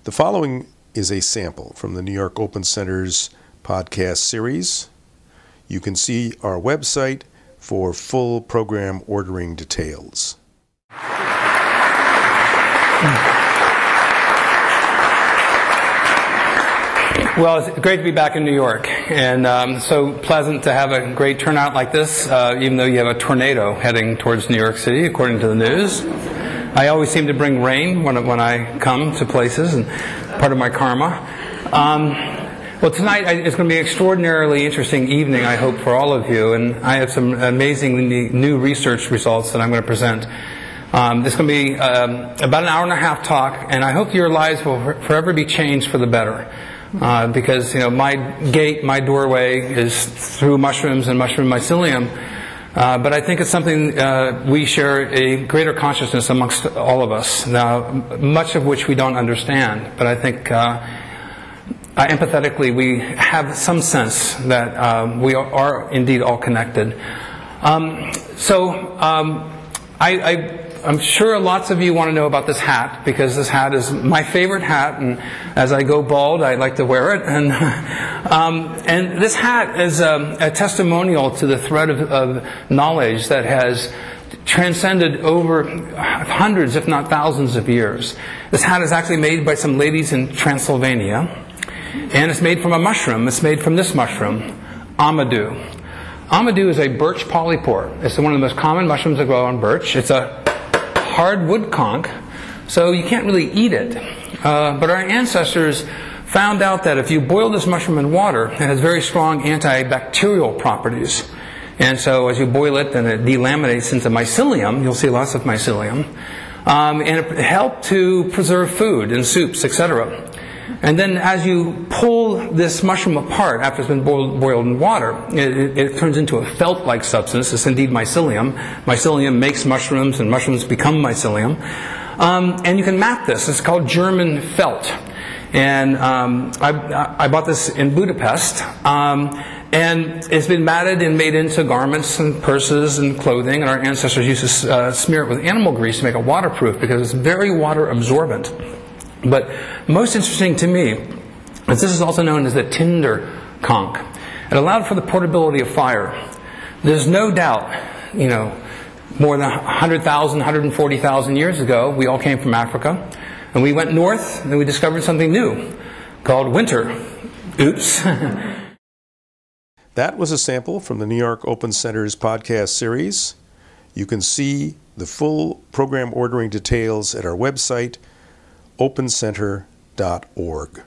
The following is a sample from the New York Open Center's podcast series. You can see our website for full program ordering details. Well, it's great to be back in New York, and so pleasant to have a great turnout like this, even though you have a tornado heading towards New York City, according to the news. I always seem to bring rain when I come to places, and part of my karma. Well, tonight it's going to be an extraordinarily interesting evening, I hope, for all of you, and I have some amazing new research results that I'm going to present. This is going to be about an hour and a half talk, and I hope your lives will forever be changed for the better. Because, my gate, my doorway is through mushrooms and mushroom mycelium. But I think it's something we share a greater consciousness amongst all of us, now, much of which we don't understand. But I think empathetically we have some sense that we are indeed all connected. I'm sure lots of you want to know about this hat, because this hat is my favorite hat, and as I go bald, I like to wear it. And this hat is a testimonial to the thread of knowledge that has transcended over hundreds, if not thousands of years. This hat is actually made by some ladies in Transylvania, and it's made from a mushroom. It's made from this mushroom, amadou. Amadou is a birch polypore. It's one of the most common mushrooms that grow on birch. It's a hard wood conch, so you can't really eat it. But our ancestors found out that if you boil this mushroom in water, it has very strong antibacterial properties. And so as you boil it, then it delaminates into mycelium. You'll see lots of mycelium. And it helped to preserve food and soups, etc. And then as you pull this mushroom apart after it's been boiled in water, it turns into a felt-like substance. It's indeed mycelium. Mycelium makes mushrooms, and mushrooms become mycelium. And you can map this. It's called German felt. And I bought this in Budapest. And it's been matted and made into garments and purses and clothing. And our ancestors used to smear it with animal grease to make it waterproof, because it's very water absorbent. But most interesting to me is this is also known as the tinder conch. It allowed for the portability of fire. There's no doubt, more than 100,000, 140,000 years ago, we all came from Africa, and we went north and we discovered something new called winter. Oops. That was a sample from the New York Open Center's podcast series. You can see the full program ordering details at our website, opencenter.org.